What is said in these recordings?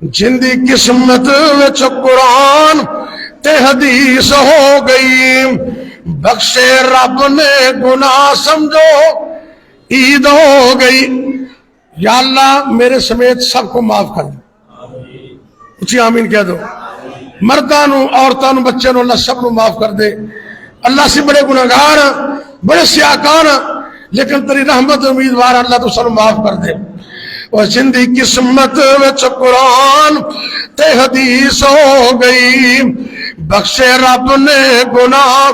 جندی قسمت وچ قرآن تے حدیث ہو گئی، بخشے رب نے گناہ سمجھو عید ہو گئی۔ یا اللہ میرے سمیت سب کو معاف کر دے، اچھی آمین کہہ دو۔ مردانو عورتانو بچے نو اللہ سب نو معاف کر دے۔ اللہ سے بڑے گناہگار بڑے سیاکار لیکن تیری رحمت امیدوار، اللہ تو سب معاف کر دے۔ اور زندگی قسمت وچ قرآن تے حدیث ہو گئی، بخشے رب نے گناہ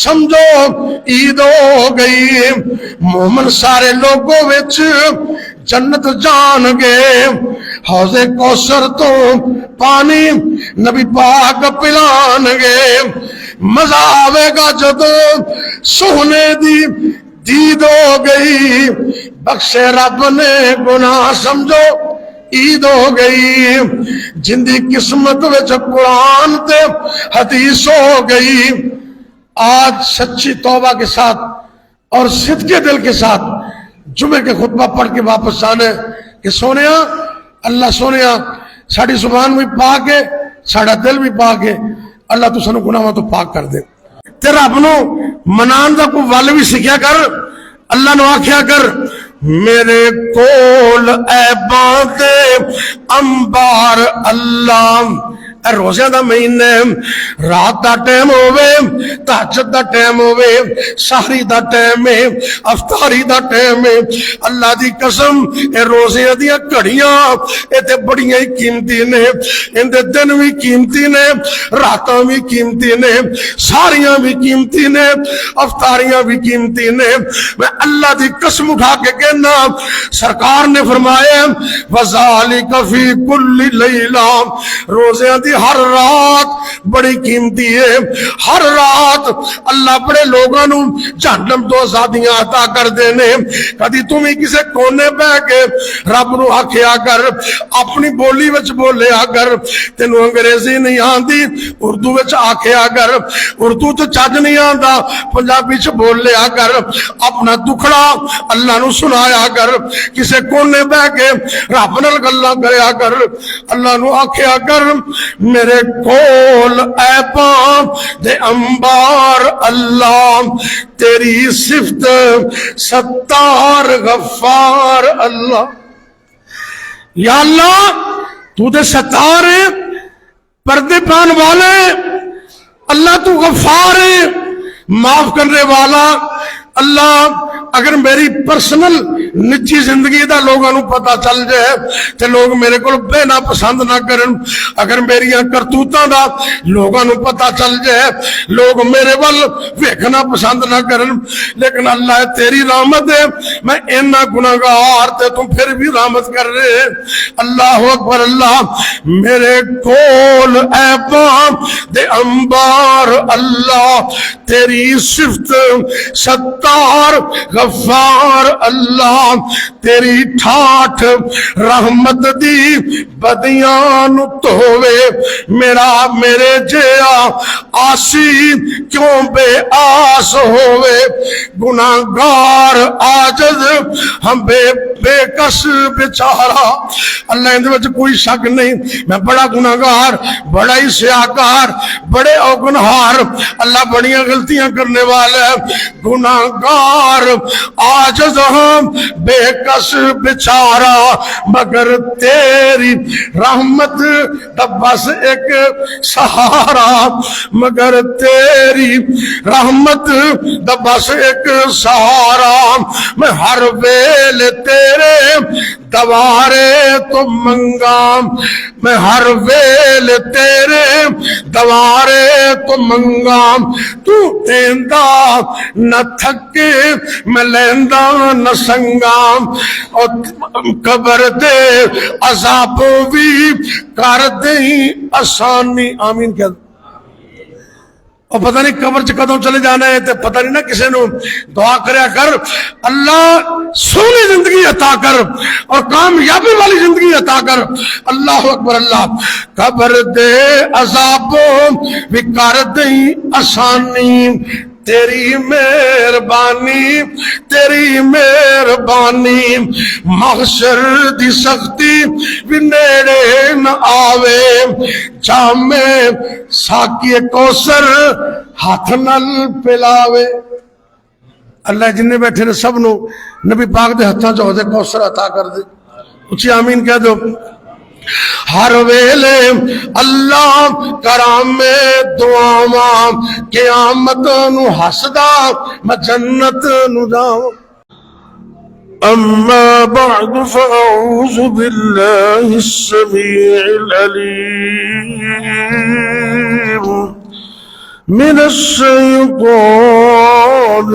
سمجھو عید ہو گئی۔ مومن سارے لوگوں وچ جنت جان گے، حوض کوثر تو پانی نبی پاک پلان گے۔ مزہ آوے گا جدو سونے دی دید ہو گئی، بخشے رب نے گناہ سمجھو عید ہو گئی۔ جندی قسمت وچ قرآن تے حدیث ہو گئی۔ آج سچی توبہ کے ساتھ اور صدقے دل کے ساتھ جمعے کے خطبہ پڑھ کے واپس آنے کہ سونیا اللہ سونیا ساڑی زبان بھی پاک ہے، ساڑا دل بھی پاک ہے، اللہ تو سنو گناہ تو پاک کر دے۔ تیرا اپنو منان دا کو والے بھی سکھیا کر، اللہ نو آکھیا کر میرے کول عیباں دے انبار اللہ۔ اے روزے دا مہینے رات دا ٹائم ہوئے، تہجد دا ٹائم ہوئے، سحری دا ٹائم ہے، افطاری دا ٹائم ہے، اللہ دی قسم اے روزے دیا کڑیاں اے تے بڑیاں ہی قیمتی نے، ان دے دن بھی قیمتی نے، راتاں بھی قیمتی نے، ساریاں بھی قیمتی نے، افطاریاں بھی قیمتی نے۔ میں اللہ دی قسم اٹھا کے کہنا سرکار نے فرمایا وَذَلِكَ فِي كُلِّ لَيْلَةٍ، روزے دی ہر رات بڑی قیمتی ہے۔ ہر رات اللہ بڑے لوگاں نو جہنم تو آزادیاں عطا کر دینے۔ کدی تمہیں کسے کونے بہ کے رب نو آکھیا کر، اپنی بولی وچ بولیا کر، تینو انگریزی نہیں آندی اردو وچ آکھیا کر، اردو تو چج نہیں آندا پنجابی چ بولیا کر، اپنا دکھڑا اللہ نو سنایا کر، کسے کونے بہ کے رب نال گلاں کریا کر، اللہ نو آکھیا کر میرے کول عیباں دے انبار اللہ، تیری صفت ستار غفار اللہ۔ یا اللہ تو دے ستار ہے، پردے پان والے، اللہ تو غفار ہے، معاف کرنے والا۔ اللہ اگر میری پرسنل نجی زندگی دا لوگاں نو پتہ چل جائے تے لوگ میرے کو بہنا پسند نہ کرن، اگر میری کرتوتاں دا لوگاں نو پتہ چل جائے لوگ میرے ول ویکھنا پسند نہ کرن، لیکن اللہ تیری رحمت ہے میں اینا گناہگار تے تم پھر بھی رحمت کر رہے۔ اللہ اکبر اللہ۔ میرے کول عیباں دے انبار اللہ، تیری صفت ستار غفار اللہ، تیری ٹھاٹھ رحمت دی بدیاں نو دھووے، میرے جیا آسی کیوں بے آس ہووے، گناہگار عاجز ہم بے کس بیچارہ۔ اللہ اندر وچ کوئی شک نہیں میں بڑا گناہگار، بڑا ہی سیاکار، بڑے اوگنہار، اللہ بڑیاں غلطیاں کرنے والا ہے، گناہگار عاجز ہم بے کس بیچارہ، مگر تیری رحمت دا بس ایک سہارا، مگر تیری رحمت دا بس ایک سہارا، میں ہر ویلے تیرے دوارے تو منگام، میں ہر ویلے تیرے دوارے تو منگام، تو دیندہ نہ تھکے میں لیندہ نہ سنگام، اور قبر دے عذاب بھی کر دیں آسانی۔ آمین کہہ دو۔ اور پتہ نہیں قبر چ کدوں چلے جانا ہے تے پتہ نہیں نہ کسے نو دعا کریا کر اللہ سونی زندگی عطا کر اور کامیابی والی زندگی عطا کر۔ اللہ اکبر اللہ۔ قبر دے عذابوں بھی کر دیں آسانی، تیری مہربانی تیری مہربانی محشر دی سختی بھی نیڑے نہ آوے جام ساقی کوثر ہاتھ نال پلاوے اللہ جننے بیٹھے نے سب نو نبی پاک دے ہتھاں چ عہدے کوثر عطا کر دے اچھی آمین کہہ دو ہر ویلے اللہ کرام دعاواں قیامت نو ہسدا میں جنت نو جاواں اما بعد فاعوذ باللہ السمیع العلیم من الشیطان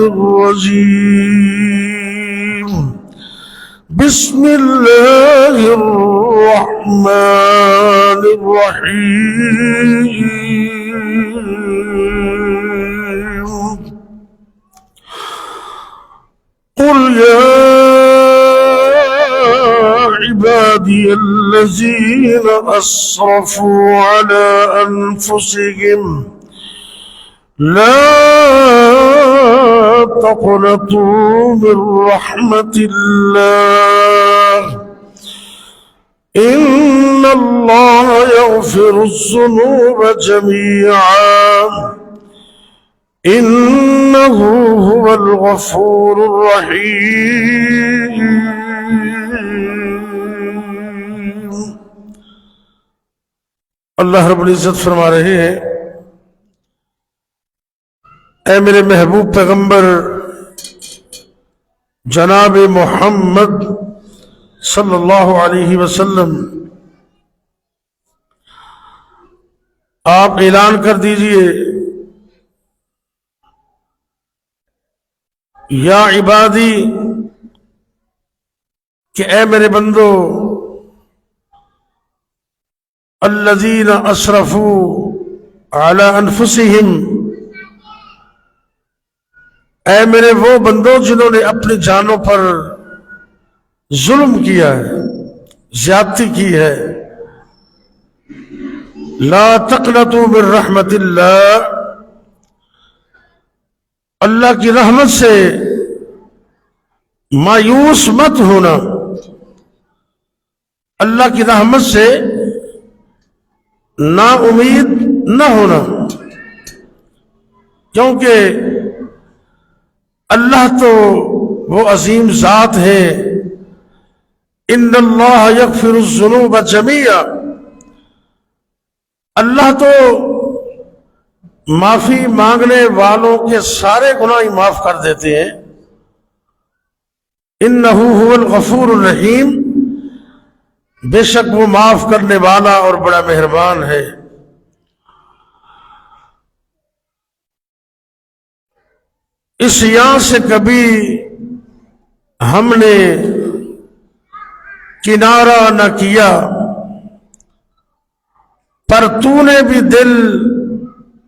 الرجیم بسم اللہ الرحمن الرحیم قل یا عبادی الذین اسرفوا علی انفسهم لا تقنطوا من رحمة الله إن الله يغفر الذنوب جميعا إنه هو الغفور الرحيم اللہ رب العزت فرما رہے ہیں اے میرے محبوب پیغمبر جناب محمد صلی اللہ علیہ وسلم آپ اعلان کر دیجئے یا عبادی کہ اے میرے بندو الذین اسرفوا علی انفسہم اے میرے وہ بندوں جنہوں نے اپنی جانوں پر ظلم کیا ہے زیادتی کی ہے لا تقنطوا من رحمت اللہ اللہ کی رحمت سے مایوس مت ہونا اللہ کی رحمت سے نا امید نہ ہونا کیونکہ اللہ تو وہ عظیم ذات ہے ان اللہ یغفر الذنوب جميعا اللہ تو معافی مانگنے والوں کے سارے گناہ ہی معاف کر دیتے ہیں انہ هو الغفور الرحیم بے شک وہ معاف کرنے والا اور بڑا مہربان ہے اس یہاں سے کبھی ہم نے کنارہ نہ کیا پر تو نے بھی دل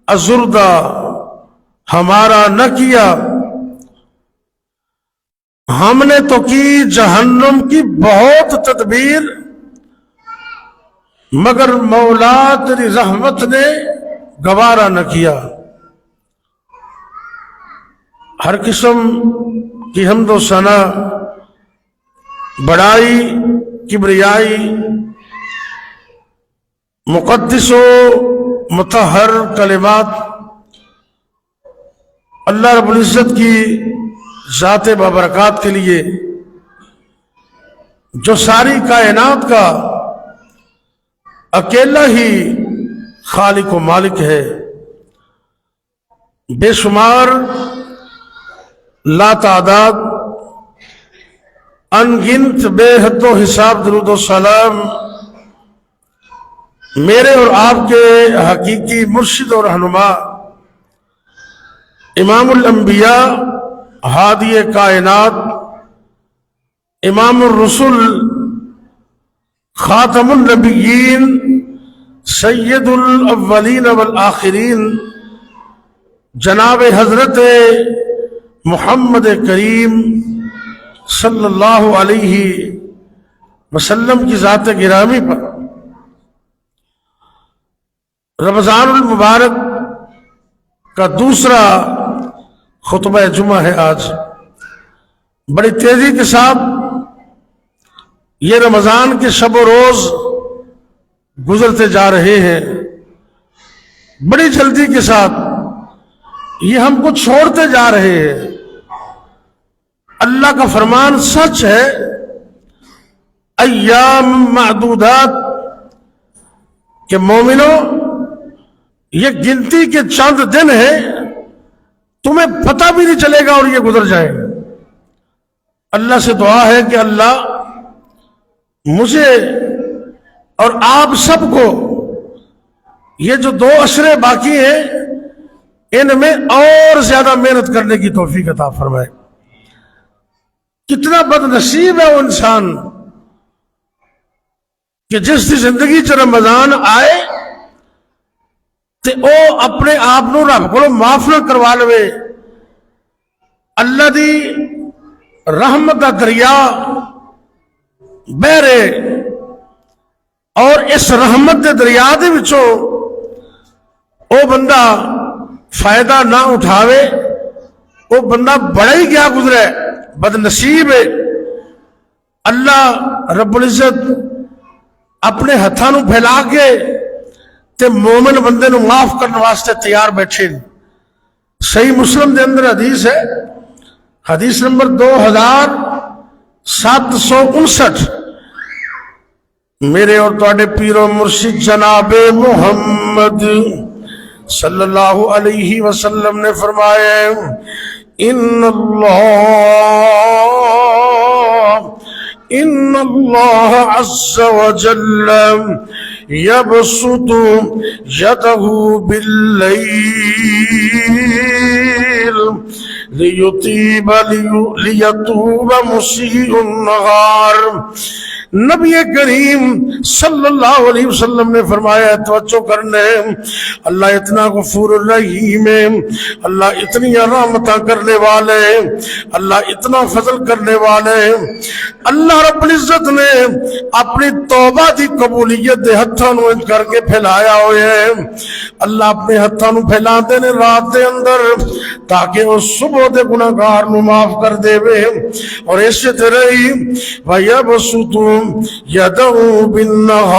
ازردہ ہمارا نہ کیا ہم نے تو کی جہنم کی بہت تدبیر مگر مولا تیری رحمت نے گوارا نہ کیا ہر قسم کی حمد و ثنا بڑائی کبریائی مقدس و مطہر کلمات اللہ رب العزت کی ذات بابرکات کے لیے جو ساری کائنات کا اکیلا ہی خالق و مالک ہے بے شمار لا تعداد انگنت بے حد و حساب درود و سلام میرے اور آپ کے حقیقی مرشد اور رہنما امام الانبیاء ہادی کائنات امام الرسل خاتم النبیین سید الاولین والآخرین جناب حضرت محمد کریم صلی اللہ علیہ وسلم کی ذات گرامی پر رمضان المبارک کا دوسرا خطبہ جمعہ ہے آج. بڑی تیزی کے ساتھ یہ رمضان کے شب و روز گزرتے جا رہے ہیں. بڑی جلدی کے ساتھ یہ ہم کو چھوڑتے جا رہے ہیں. اللہ کا فرمان سچ ہے، ایام معدودات، کہ مومنو یہ گنتی کے چند دن ہیں، تمہیں پتہ بھی نہیں چلے گا اور یہ گزر جائیں گے. اللہ سے دعا ہے کہ اللہ مجھے اور آپ سب کو یہ جو 2 عشرے باقی ہیں ان میں اور زیادہ محنت کرنے کی توفیق عطا فرمائے. کتنا بد نصیب ہے وہ انسان کہ جس دی زندگی چ رمضان آئے تے او اپنے آپ نو رب کو معاف نہ کروا لوے. اللہ دی رحمت دا دریا بہرے اور اس رحمت دے دریا دے وچوں او بندہ فائدہ نہ اٹھاوے، او بندہ بڑا ہی کیا گزرے، بد نصیب ہے. اللہ رب العزت اپنے ہتھاں نو پھیلا کے تے مومن بندے نو معاف کرنے واسطے تیار بیٹھے. صحیح مسلم دے اندر حدیث ہے، حدیث نمبر 2759. میرے اور تواڈے پیر و مرشد جناب محمد صلی اللہ علیہ وسلم نے فرمایا، ان اللہ عز وجل یبسط یدہ باللیل لیتوب مسیء النہار. نبی کریم صلی اللہ علیہ وسلم نے فرمایا، توجہ کرنے، اللہ اتنا غفور الرحیم ہے، اللہ اتنی رحمتاں کرنے والے، اللہ اتنا فضل کرنے والے. اللہ رب العزت نے اپنی توبہ دی قبولیت دے ہتھاں نو انج کر کے پھیلایا ہوئے ہیں. اللہ اپنے ہتھاں نو پھیلا دے نے رات دے اندر تاکہ وہ صبح دے گناہگار نو معاف کر دے وے. اور اسی طرح ہی وَيَبْسُطُ یدعو بالنہار،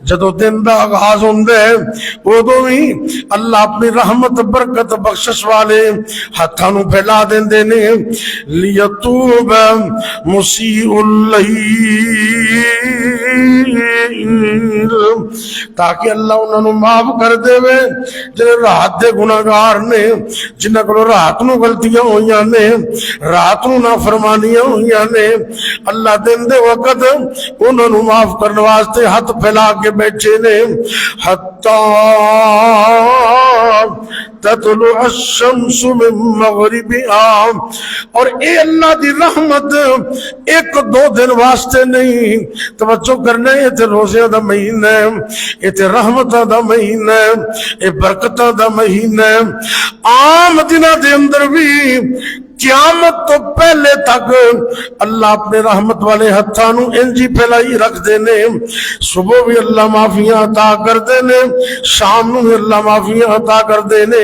جدو دن دا آغاز ہوندے ادو ہی اللہ اپنی رحمت برکت بخشش والے ہتھاں نو پھیلا دیندے نے. لیتوب مسیء اللیل، تاکہ اللہ انہاں نو معاف کر دے وے جڑے رات دے گناہگار نے، جنہاں کولوں رات نو غلطیاں ہوئیاں نے، رات نو نافرمانیاں ہوئیاں نے. اللہ دن دے وقت انہاں نو معاف کرنے واسطے ہاتھ پھیلا کے بیٹھے نے. حتی تطلع الشمس من مغربها، اور اے اللہ دی رحمت 1-2 دن واسطے نہیں. توجہ کرنے، یہ تے روزے دا مہینہ ہے، یہ تے رحمتاں دا مہینہ ہے، یہ برکتاں دا مہینہ ہے. عام دنوں دے اندر بھی قیامت تو پہلے تک اللہ اپنے رحمت والے ہتھاں نو انجی پھیلائی رکھ دینے. صبح بھی اللہ معافیاں عطا کر دینے، شام نو بھی اللہ معافیاں عطا کر دینے.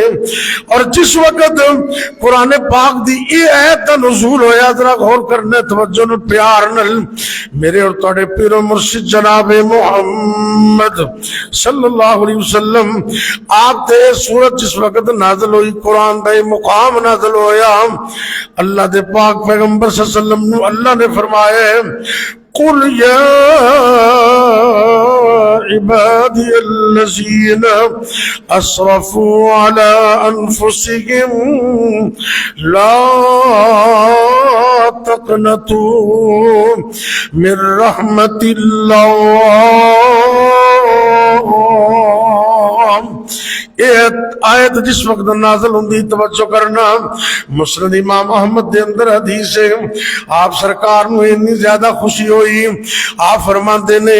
اور جس وقت قرآن پاک دی یہ آیت کا نزول ہویا، ذرا غور کرنے، توجہ نو پیار نل. میرے اور تواڈے پیر و مرشد جناب محمد صلی اللہ علیہ وسلم آپ تے سورت جس وقت نازل ہوئی، قرآن دا مقام نازل ہویا، اللہ دے پاک پیغمبر صلی اللہ علیہ وسلم نو اللہ نے فرمایا، قل یا عبادی الذین اسرفوا علی انفسهم لا تقنطوا من رحمت اللہ. آیت جس وقت نازل ہوندی، توجہ کرنا، مسند امام احمد دے اندر حدیث ہے، آپ سرکار نو اتنی زیادہ خوشی ہوئی، آپ فرماندے نے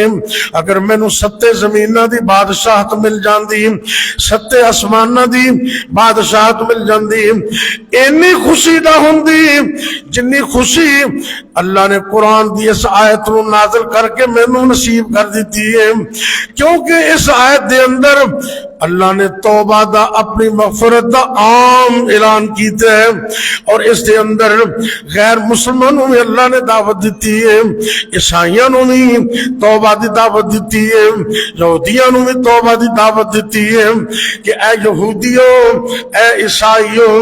اگر مینوں 7 زمیناں دی بادشاہت مل جاندی، 7 آسماناں دی بادشاہت مل جاندی، اینی خوشی نہ ہوندی جنی خوشی اللہ نے قرآن دی اس آیت نو نازل کر کے مینوں نصیب کر دیتی ہے. کیونکہ اس آیت دے اندر اللہ نے توبہ دا اپنی مغفرت دا عام اعلان کیتا ہے، اور اس دے اندر غیر مسلمانوں میں اللہ نے دعوت دیتی ہے، عیسائیوں نے بھی توبہ دی دعوت دیتی ہے، یہودیوں نے بھی توبہ دی دعوت دیتی ہے کہ اے یہودیوں، اے عیسائیوں،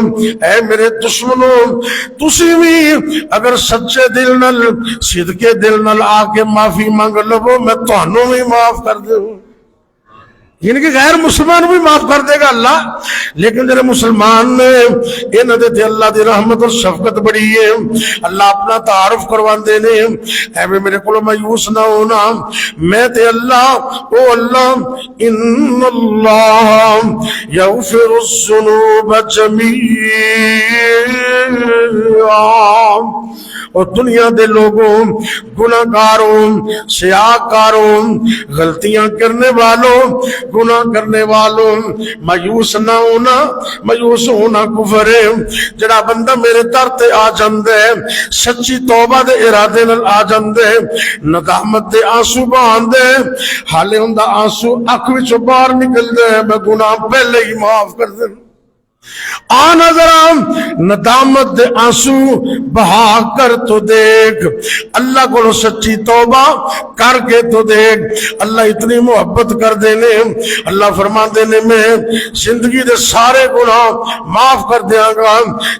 اے میرے دشمنوں، تسی بھی اگر سچے دل نال صدقے دل نال آ کے معافی مانگ لو، میں تہانوں بھی معاف کر دوں۔ یعنی کہ غیر مسلمان بھی معاف کر دے گا اللہ، لیکن جنہیں مسلمان نے انہاں دے تے اللہ دی رحمت اور شفقت بڑی ہے۔ اللہ اپنا تعارف کروان دینے، اے میرے کو مایوس نہ ہونا، میں تے اللہ، او اللہ، ان اللہ یغفر الذنوب جمیعا، اور دنیا دے لوگوں، گناہگاروں، سیاہکاروں، غلطیاں کرنے والوں، گناہ کرنے والوں، مایوس نہ ہونا۔ مایوس ہونا کفر ہے۔ جڑا بندہ میرے در تے آ جاندے، سچی توبہ دے ارادے نال آ جاندے، ندامت دے آنسو بہاندے، حالے ہوندا آنسو اکھ وچوں باہر نکلدے، میں گناہ پہلے ہی معاف کر دیں۔ آ نظرام ندامت دے آنسو بہا کر تو دیکھ، اللہ کو سچی توبہ کر کے تو دیکھ۔ اللہ اتنی محبت کر دینے، اللہ فرما دینے میں زندگی دے سارے گناہ معاف کر دیاں گا،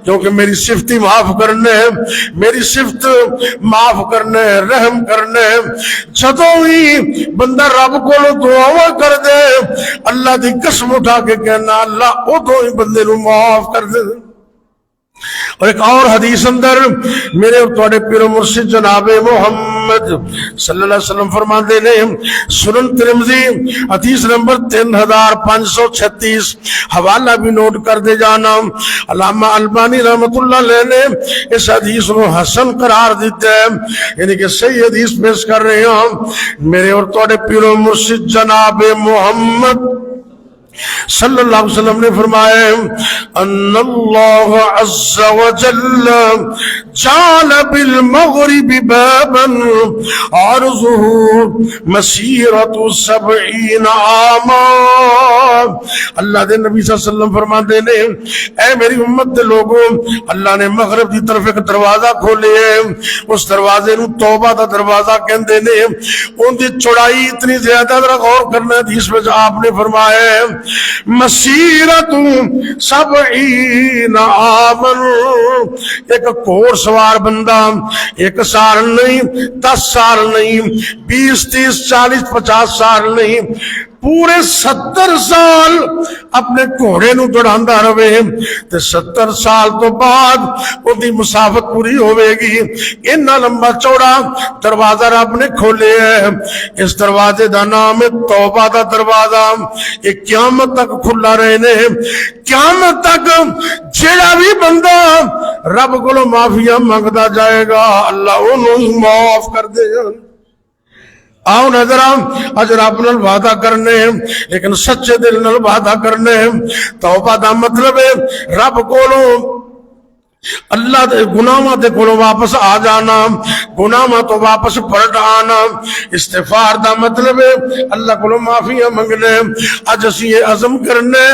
کیونکہ میری صفت ہی معاف کرنے، میری صفت معاف کرنے، رحم کرنے۔ جدوں ہی بندہ رب کو دعا کر دے، اللہ دی قسم اٹھا کے کہنا اللہ ادھوں ہی بندے نو معاف کر دے۔ اور ایک اور حدیث اندر میرے اور تواڈے پیر و مرشد جناب محمد صلی اللہ علیہ وسلم فرماندے نے، سنن ترمذی حدیث نمبر 3536، حوالہ بھی نوٹ کر دے جانا۔ علامہ البانی رحمۃ اللہ علیہ نے اس حدیث کو حسن قرار دیتا ہے، یعنی کہ صحیح حدیث پیش کر رہے ہیں میرے اور تواڈے پیر و مرشد جناب محمد صلی اللہ علیہ وسلم نے فرمایا ان اللہ عز وجل جعل بالمغرب بابا عرضه مسیرۃ 70 عاما۔ اللہ دے نبی صلی اللہ علیہ وسلم فرماتے نے، اے میری امت دے لوگوں، اللہ نے مغرب دی طرف ایک دروازہ کھولے ہے، اس دروازے نو توبہ دا دروازہ کہندے نے۔ ان دی چوڑائی اتنی زیادہ، ذرا غور کرنا حدیث میں آپ نے فرمایا ہے مسیرۃ 70 عاما، ایک گھوڑ سوار بندہ 1 سال نہیں، 10 سال نہیں، 20 30 40 50 سال نہیں، پورے 70 سال اپنے گھوڑے نو دوڑاندا رہے تے 70 سال تو بعد ان دی مسافت پوری ہوے گی۔ اتنا لمبا چوڑا دروازہ رب نے کھولے ہے، اس دروازے دا نام ہے توبہ دا دروازہ۔ یہ قیامت تک کھلا رہنے، قیامت تک جیڑا بھی بندہ رب کو معافیاں مانگدا جائے گا اللہ انہوں معاف کر دے گا۔ آؤ نظرام اج رب نال وعدہ کرنے، لیکن سچے دل نال وعدہ کرنے۔ توبہ دا مطلب ہے رب کولوں اللہ دے گناہاں دے کولوں واپس آ جانا، گناہاں تو واپس پلٹ آنا۔ استغفار دا مطلب ہے اللہ کولوں معافیاں منگنے۔ اج اسی یہ عزم کرنے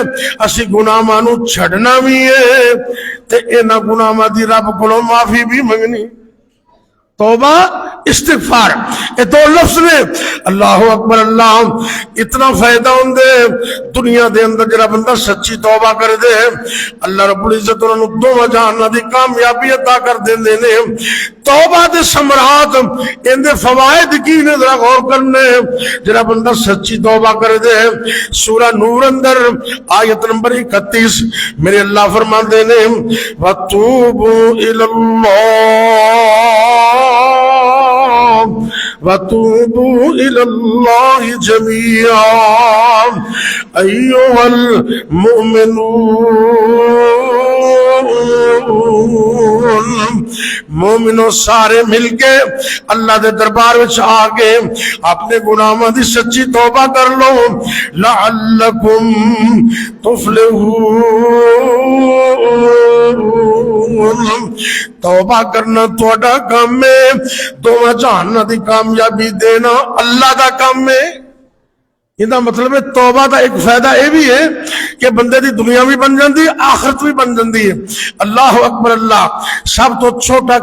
اسی گناہاں نو چھڈنا بھی ہے تے انہاں گناہاں دی رب کولوں معافی بھی منگنی۔ توبہ استغفار یہ دو لفظ نے، اللہ اکبر اللہ، اتنا فائدہ ہوندے دنیا دے اندر جڑا بندہ سچی توبہ کر دے، اللہ رب العزت انہوں نے دو جہان دی کامیابی عطا کر دیندے نے۔ توبہ دے ثمرات ان دے فوائد کی نے ذرا غور کرنے، جڑا بندہ سچی توبہ کر دے۔ سورہ نور اندر آیت نمبر 31 میرے اللہ فرماندے نے وَتُوبُوا إِلَى اللَّهِ وَتُوبُوا إِلَى اللَّهِ جَمِيعًا أَيُّهَا الْمُؤْمِنُونَ، مومنوں سارے مل کے اللہ دے دربار وچ آ کے اپنے گناہاں دی سچی توبہ کر لو لعلکم تفلحون۔ توبہ کرنا تہاڈا کام ہے، دونوں جہان دی کامیابی دینا اللہ دا کام ہے۔ ਇਹਦਾ ਮਤਲਬ ਹੈ ਤੌਬਾ ਦਾ ਇੱਕ ਫਾਇਦਾ ਇਹ ਵੀ ਹੈ ਕਿ ਬੰਦੇ ਦੀ ਦੁਨੀਆ ਵੀ ਬਣ ਜਾਂਦੀ ਹੈ, ਆਖਰਤ ਵੀ ਬਣ ਜਾਂਦੀ ਹੈ। ਅੱਲਾਹੁ ਅਕਬਰ। ਅੱਲਾਹ ਸਭ ਤੋਂ ਛੋਟਾ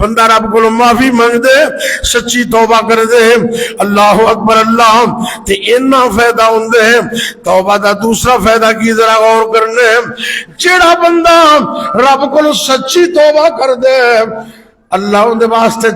ਬੰਦਾ ਰੱਬ ਕੋਲੋਂ ਮਾਫੀ ਮੰਗਦੇ, ਸੱਚੀ ਤੌਬਾ ਕਰਦੇ, ਅੱਲਾਹੁ ਅਕਬਰ ਅੱਲਾਹ, ਤੇ ਇੰਨਾ ਫਾਇਦਾ ਹੁੰਦਾ ਹੈ। ਤੌਬਾ ਦਾ ਦੂਸਰਾ ਫਾਇਦਾ ਕੀ, ਜ਼ਰਾ ਗੌਰ ਕਰਨੇ, ਜਿਹੜਾ ਬੰਦਾ ਰੱਬ ਕੋਲੋਂ ਸੱਚੀ ਤੌਬਾ ਕਰਦੇ, ਅੱਲਾਹ ਉਹਦੇ ਵਾਸਤੇ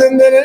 ਦਿੰਦੇ ਨੇ।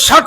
60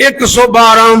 112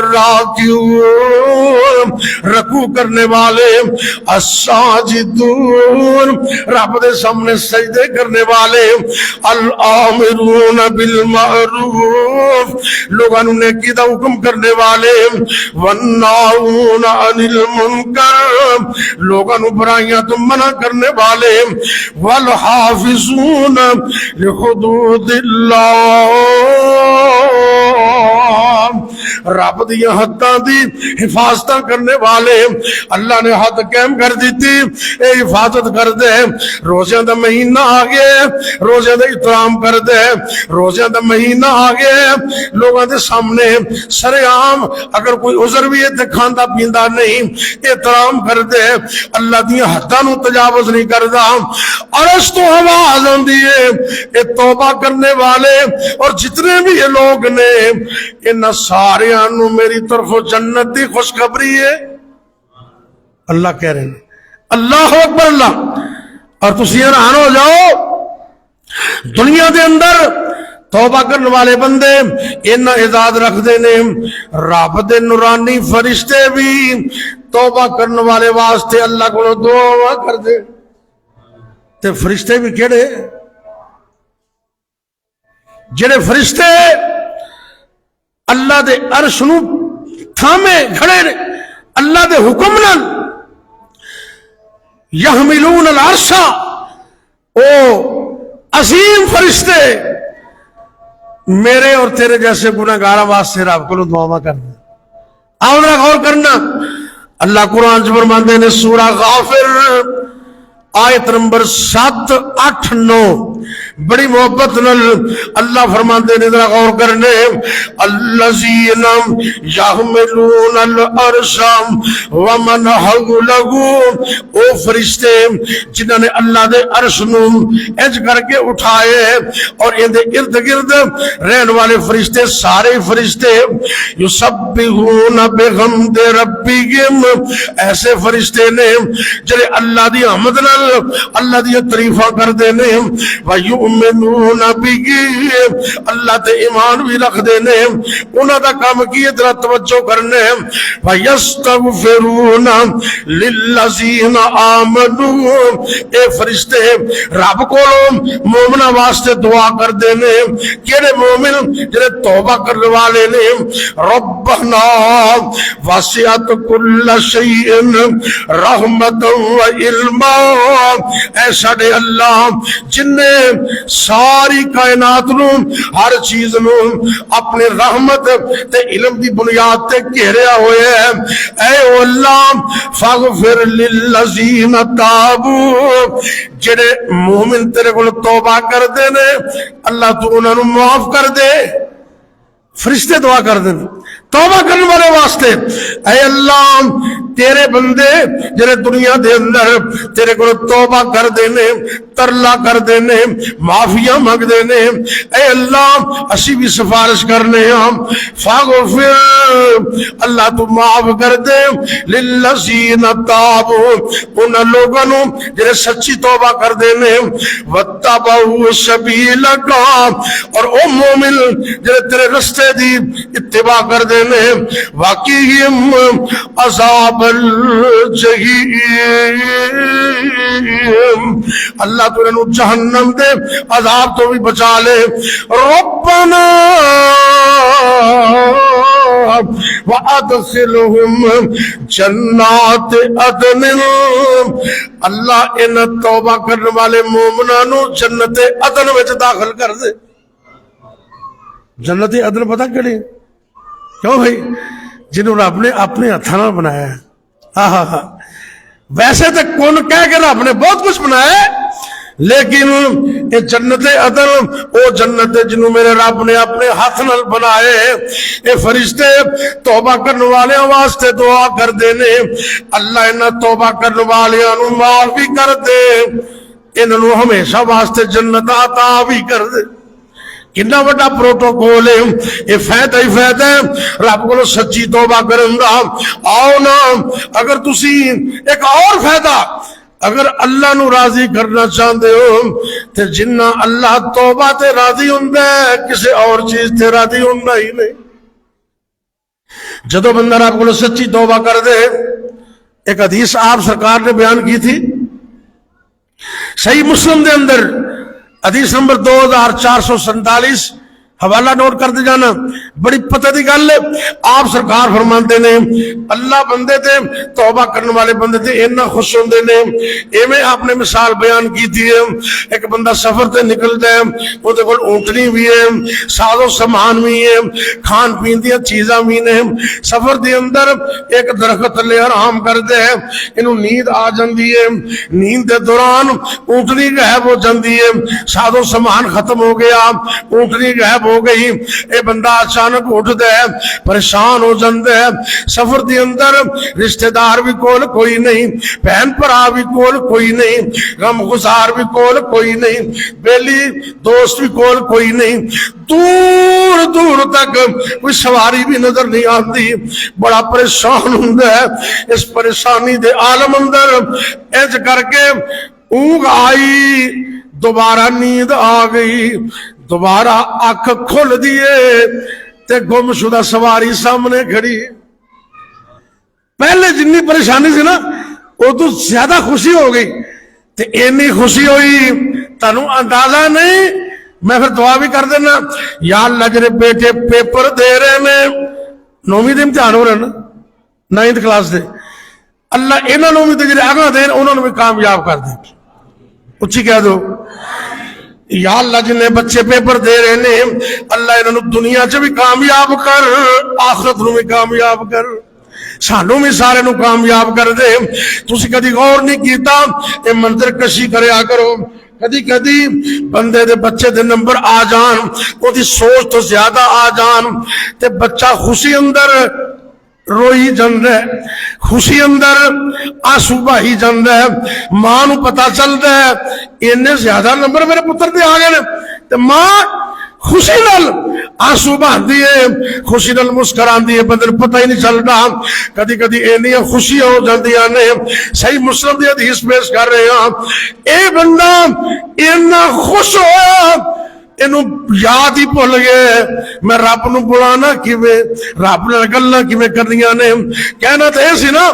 الراکعون رکوع کرنے والے، الساجدون رب دے سامنے سجدے کرنے والے، الآمرون بالمعروف لوگوں نے نیکی دا حکم کرنے والے، والناہون عن المنکر لوگوں نے برائیاں تو منع کرنے والے، والحافظون لحدود اللہ رب دیا حداں دی حفاظت کرنے والے۔ اللہ نے حد قائم کر دیتی، اے حفاظت کر دے۔ روزے دا مہینہ آ گیا، روزے دا احترام کر دے۔ روزے دا مہینہ آ گیا، لوگوں دے سامنے سرے عام اگر کوئی عذر بھی ہے تے کھاندا پیندا نہیں، احترام کر دے۔ اللہ دیا حداں نو تجاوز نہیں کردا۔ عرش تو آواز آندی ہے، اے توبہ کرنے والے اور جتنے بھی یہ لوگ نے ان سارے نو میری طرف جنت دی خوشخبری ہے۔ اللہ کہہ رہے ہیں اللہ اکبر اللہ، اور تسی حیران ہو جاؤ دنیا دے اندر توبہ کرنے والے بندے ان اعداد رکھتے نے، رب دے نورانی فرشتے بھی توبہ کرنے والے واسطے اللہ کو دعا کر دے۔ تے فرشتے بھی کہڑے جڑے فرشتے اللہ دے عرش نو تھامے کھڑے نے، اللہ دے حکم نال یحملون العرش، او عظیم فرشتے میرے اور تیرے جیسے گناہگاراں واسطے رب کو دعا کرنا۔ آؤ ذرا غور کرنا، اللہ قرآن چ فرماندے نے سورہ غافر آیت نمبر 7 8 9 بڑی محبت نل اللہ فرماندے نے، ذرا غور کرنے، الذین یحملون العرش ومن حولہ، او فرشتے جنہاں نے اللہ دے عرش نو اج کر کے اٹھائے اور ان دے ارد گرد رہن والے فرشتے سارے فرشتے، یسبحون بحمد ربہم ایسے فرشتے نے جڑے اللہ دی حمد نال اللہ دی تعریفاں کردے نے، وَيُؤْمِنُونَ بِهِ اللہ تے ایمان بھی رکھ دے نے۔ انہاں دا کام کی ذرا توجہ کرنے، وَيَسْتَغْفِرُونَ لِلَّذِينَ آمَنُوا اے فرشتے رب کو مومنہ واسطے دعا کر دے نے، کیڑے مومن جڑے توبہ کرنے والے نے، ربنا وسعت كل شيء رحمت وعلما اے ساڈے اللہ جن نے ساری کائنات نو ہر چیز نو اپنے رحمت تے علم دی بنیاد تے گھیریا ہوئے ہے، اے اللہ فاغفر للذین تابوا جڑے مومن تیرے کو توبہ کر دے نے اللہ تو انہاں نو معاف کر دے۔ فرشتے دعا کر دیں توبہ کرنے والے واسطے، اے اللہ تیرے بندے جنہیں دنیا دے اندر تیرے کو توبہ کر دینے، ترلا کر دینے، معافیاں مانگ دینے، اے اللہ اسی بھی سفارش کرنے ہم فاغفر اللہ تو معاف کر دے للذین تابوا ان لوگوں جنہیں سچی توبہ کر دینے، واتبعوا سبیلک اور او مومن جنہیں تیرے رستے دی اتباع کر دینے، واقعیم عذاب الجحیم اللہ تو انہوں جہنم دے عذاب تو بھی بچا لے۔ ربنا وادخلهم جنات عدن اللہ ان توبہ کرنے والے مومنانوں جنت عدن میں داخل کر دے۔ جنت عدن پتہ کیوں کیوں بھائی؟ جنہوں رب نے اپنے ہتھاں بنایا ہے، ویسے تو کون کہہ کے رب نے بہت کچھ بنایا ہے، لیکن یہ جنت عدن او جنت جنہوں میرے رب نے اپنے ہاتھ نال بنائے، اے فرشتے توبہ کرنے والے واسطے دعا کر دینے، اللہ انہاں توبہ کرنے والے انہوں معاف بھی کر دے، انہوں ہمیشہ واسطے جنت عطا بھی کر دے۔ کتنا بڑا پروٹوکول ہے، یہ فائدہ ہی فائدہ ہے رب کو سچی توبہ کریں گا۔ آؤ نا اگر تسی ایک اور فائدہ اگر اللہ نو راضی کرنا چاہتے ہو تو جنہ اللہ توبہ تے راضی ہوندہ ہے کسی اور چیز تے راضی ہوندہ ہی نہیں۔ جدو بندہ رب کو سچی توبہ کر دے، ایک حدیث آپ سرکار نے بیان کی تھی صحیح مسلم دے اندر، حدیث نمبر 2447، حوالہ نوٹ کر دے جانا، بڑی پتہ دی گل ہے۔ آپ سرکار فرماندے نے اللہ بندے تے توبہ کرنے والے بندے تے اتنا خوش ہوندے نے، ایویں آپ نے مثال بیان کی تھی، ایک بندہ سفر تے نکلدا ہے، اودے کول اونٹنی بھی ہے، ساز و سامان بھی ہے، کھان پین دی چیزاں بھی نے، سفر دے اندر ایک درخت تھلے آرام کردے ہے، اینوں نیند آ جاندی ہے، نیند دے دوران اونٹنی غائب ہو جاندی ہے، ساز و سامان ختم ہو گیا، اونٹنی غائب ہو گئی، اے بندہ اچانک اٹھدا ہے، پریشان ہو جاندا ہے۔ سفر دے اندر رشتہ دار بھی کول کوئی نہیں، بہن بھرا بھی کول کوئی نہیں، غم گزار بھی کول کوئی نہیں، بیلی دوست بھی کول کوئی نہیں، دور دور تک کوئی سواری بھی نظر نہیں آتی، بڑا پریشان ہوندا ہے۔ اس پریشانی دے عالم اندر انج کر کے اونگ آئی، دوبارہ نیند آ گئی، دوبارہ آنکھ کھول دیے تے گم شدہ سواری سامنے کھڑی۔ پہلے جنی پریشانی سی نا وہ تو زیادہ خوشی ہو گئی، تے اینی خوشی ہوئی تانوں اندازہ نہیں۔ میں پھر دعا بھی کر دینا، یا اللہ جڑے بیٹے پیپر دے رہے ہیں، 9ویں دے امتحان ہو رہے ہیں نا، 9th کلاس دے، اللہ انہاں نوں بھی تے جڑے اگاں دین انہاں نوں بھی کامیاب کر دے۔ اچھی کہہ دو یا اللہ جن بچے پیپر دے رہے ہیں، اللہ انہوں دنیا چ بھی کامیاب کر، آخرت نو بھی کامیاب کر، سانوں بھی سارے نو کامیاب کر دے۔ تسی کدی غور نہیں کیتا اے منظر کشی کریا کرو، کدی کدی بندے دے بچے دے نمبر آ جان، وہ دی سوچ تو زیادہ آ جان، تے بچہ خوشی اندر روئی جاندہ ہے، خوشی اندر آنسو بہائی جاندہ ہے، ماں نو پتا چلدا ہے اننے زیادہ نمبر میرے پتر دے آ گئے، تے ماں خوشی نال آنسو بہاندی ہے، خوشی نال مسکراندی ہے، بندے پتہ ہی نہیں چلدا۔ کدی کدی اینی خوشیاں ہو جاندیاں نے، صحیح مسلم دی حدیث پیش کر رہے ہاں، اے بندہ اینا خوش ہوا اینو یاد ہی بھول گئے میں رب نو بلانا کیویں، رب نال گلاں کیویں کرنیاں نے۔ کہنا تے اے سی نا،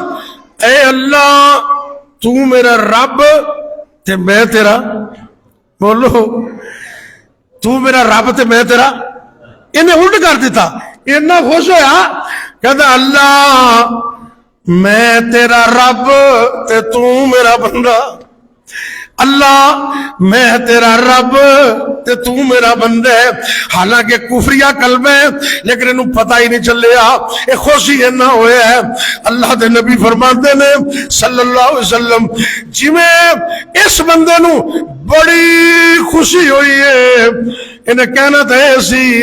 اے اللہ تو میرا رب تے میں تیرا، بولو تو میرا رب تے میں تیرا، انہیں الٹ کر دیتا۔ اتنا خوش ہویا کہتا اللہ میں تیرا رب تے تو میرا بندہ، اللہ میں تیرا رب تے تو میرا بندہ ہے۔ حالانکہ کفریہ قلب ہے لیکن انہوں پتہ ہی نہیں چلیا، ایک خوشی اینا ہوئے ہے۔ اللہ دے نبی فرماتے نے صلی اللہ علیہ وسلم جی میں اس بندے نو بڑی خوشی ہوئی ہے، انہیں کہنا تھا ایسی،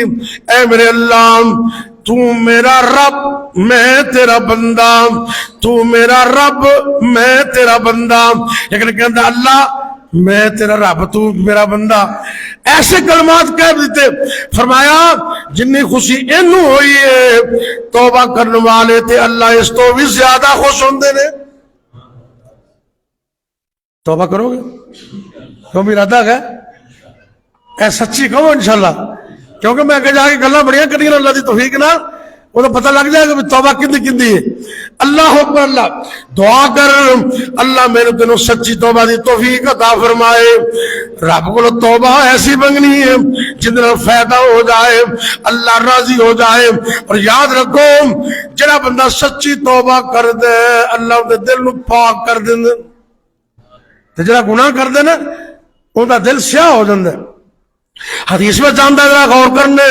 اے میرے اللہ تو میرا رب میں تیرا بندہ، تو میرا رب میں تیرا بندہ، لیکن کہتا اللہ میں تیرا رب تو میرا بندہ، ایسے کلمات کہہ دیتے۔ فرمایا جنی خوشی انہوں ہوئی ہے توبہ کرنے والے تھے اللہ اس تو بھی زیادہ خوش ہوندے نے۔ توبہ کرو گے تو ارادہ ہے اے سچی کہو انشاءاللہ، کیونکہ میں آگے جا کے گلاں بڑیاں کریاں اللہ دی توفیق نال وہ تو پتہ لگ جائے گا توبہ کندی ہے۔ اللہ اکبر، اللہ دعا کر اللہ میرے تینوں سچی توبہ دی توفیق عطا فرمائے۔ رب کو توبہ ایسی منگنی ہے جن میں فائدہ ہو جائے، اللہ راضی ہو جائے۔ اور یاد رکھو جڑا بندہ سچی توبہ کر دے اللہ دے دل نو پاک کر دے، تے جڑا گناہ کر دے نا ان دا دل سیاہ ہو جاندا ہے۔ حدیث میں جانتا ہے غور کرنے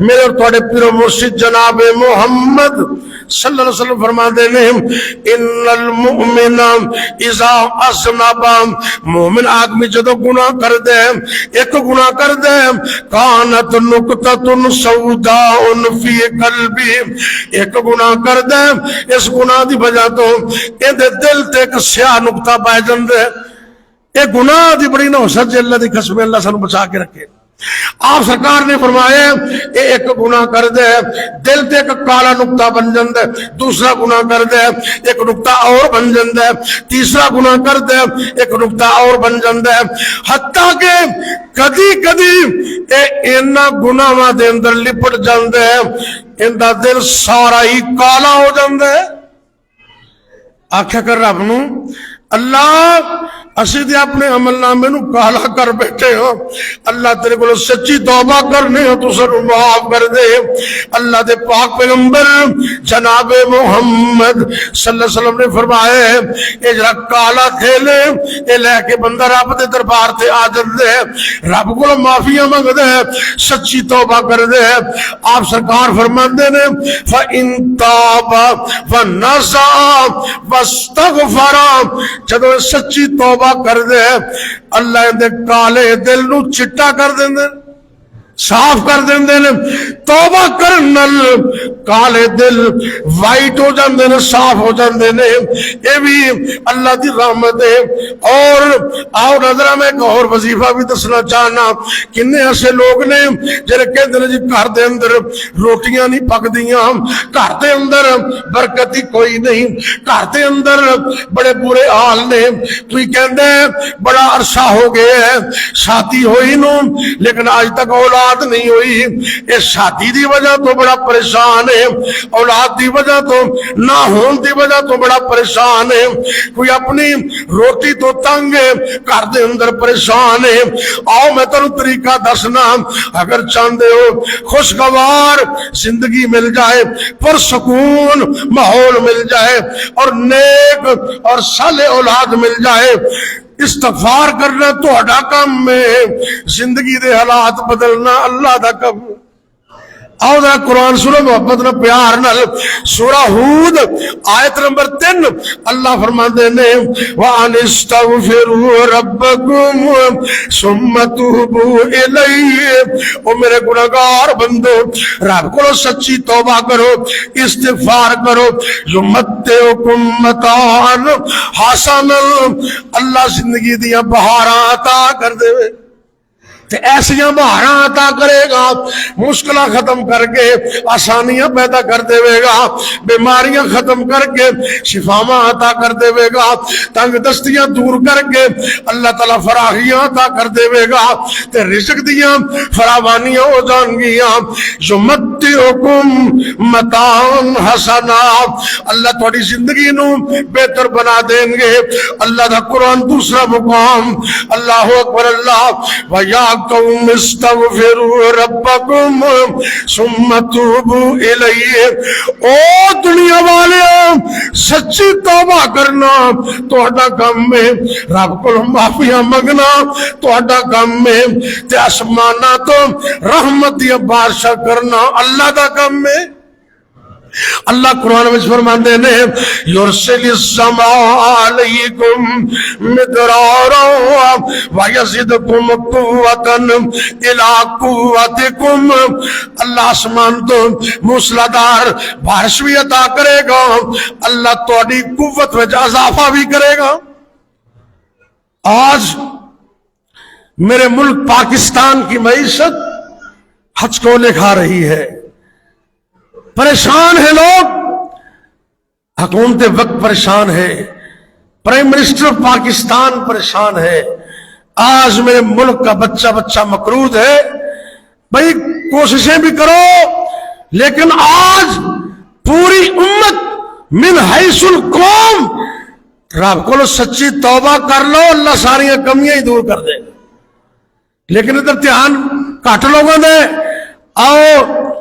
میرے اور تھوڑے پیر و مرشد جناب محمد صلی اللہ علیہ وسلم فرماتے ہیں ان المؤمن اذا اذنب، مومن آدمی جدو گناہ کر دے، ایک گناہ کر دے، کانت نکتۃ سوداء فی قلبی، ایک گناہ کر دے اس گناہ دی وجہ تو اندے دل تے ایک سیاہ نقطہ پائے جاندے۔ اے گناہ دی بڑی نحوست جے اللہ دی قسم اللہ سانو بچا کے رکھے۔ آپ سرکار نے فرمایا ایک گناہ کر دے دل تے ایک کالا نقطہ بن جاندے، دوسرا گناہ کر دے ایک نقطہ اور بن جاندے، تیسرا گناہ کر دے ایک نقطہ اور بن جاندے، حتیٰ کہ کدی کدی اینا گناہاں دے اندر لپٹ جاندے ان دا دل سارا ہی کالا ہو جاندے۔ آکھیا کر رب نو اللہ اسی دے اپنے عمل نامے نو کالا کر بیٹھے ہو، اللہ تیرے کو سچی توبہ کرنے ہو تو سر معاف کر دے۔ اللہ دے پاک پیغمبر جناب محمد صلی اللہ علیہ وسلم نے فرمایا اے جرا کالا کھیلے اے لے کے بندہ رب دے دربار تے آ جاندے، رب کو معافیاں منگ دے، سچی توبہ کر دے۔ آپ سرکار فرماندے نے فَإِن تَابَ وَنَزَعَ وَاسْتَغْفَرَ، جدو سچی توبہ کر دے اللہ دے کالے دل نو چٹا کر دیندے، صاف کر دیندے نے۔ توبہ کرنل کالے دل وائٹ ہو جاندے نے، صاف ہو جاندے نے، یہ بھی اللہ دی رحمت ہے۔ اور آؤ نظرہ میں ایک اور وظیفہ بھی دسنا چاہنا، کنے ایسے لوگ نے جنہیں کہتے ہیں جی گھر دے اندر روٹیاں نہیں پک دیاں، گھر دے اندر برکت ہی کوئی نہیں، گھر دے اندر بڑے برے حال نے، کوئی کہندے بڑا عرصہ ہو گیا ہے شادی ہوئی نو لیکن آج تک اولاد نہیں ہوئی، اس شادی دی وجہ تو بڑا پریشان ہے، اولاد دی وجہ تو نہ ہون دی وجہ تو بڑا پریشان ہے، کوئی اپنی روٹی تو تنگ ہے گھر دے اندر پریشان ہے۔ آؤ میں تنو طریقہ دسنا، اگر چاہندے ہو خوشگوار زندگی مل جائے، پرسکون ماحول مل جائے اور نیک اور صالح اولاد مل جائے، استغفار کرنا تہاڈا کام میں، زندگی دے حالات بدلنا اللہ دا کام۔ آؤ ذرا قرآن سورہ محبت نہ پیار نال سورہ ہود آیت نمبر 3 اللہ فرماندے نے وَأَنِ اسْتَغْفِرُوا رَبَّكُمْ ثُمَّ تُوبُوا إِلَيْهِ، او میرے گناہگار بندو رب کو سچی توبہ کرو، استغفار کرو، يُمَتِّعُكُم مَتَاعًا حَسَنًا، اللہ زندگی دیاں بہاراں عطا کر دے، ایسیاں بہاراں عطا کرے گا، مشکلہ ختم کر کے آسانیاں پیدا کر دے گا، بیماریاں ختم کر کے شفاواں عطا کر دے گا، تنگ دستیاں دور کر کے اللہ تعالیٰ فراخیاں عطا کر دے گا، تے رزق دیاں فراوانیاں ہو جان گیاں۔ یمتعکم متاعا حسنا، اللہ تھوڑی زندگی نو بہتر بنا دیں گے۔ اللہ دا قرآن دوسرا مقام، اللہ اکبر، اللہ وَيَا قوم استغفروا ربکم ثم توبوا الیہ، او دنیا والے سچی توبہ کرنا تہاڈا کام ہے، رب کو معافیاں منگنا تہاڈا کام ہے، تے آسماناں تو رحمت دی بارشاں کرنا اللہ دا کام ہے۔ اللہ قرآن میں فرماندے نے یرسل السماء علیکم مدرارا ویزدکم قوتا الی قوتکم، اللہ آسمان تو موسلادھار بارش بھی عطا کرے گا، اللہ تہاڈی قوت وچ اضافہ بھی کرے گا۔ آج میرے ملک پاکستان کی معیشت ہچکولے کھا رہی ہے، پریشان ہے لوگ، حکومت وقت پریشان ہے، پرائم منسٹر پاکستان پریشان ہے۔ آج میرے ملک کا بچہ بچہ مقروض ہے، بھئی کوششیں بھی کرو، لیکن آج پوری امت من حیث القوم رب کو سچی توبہ کر لو، اللہ ساری کمیاں ہی دور کر دے، لیکن ادھر دھیان کٹ لوگوں نے۔ آؤ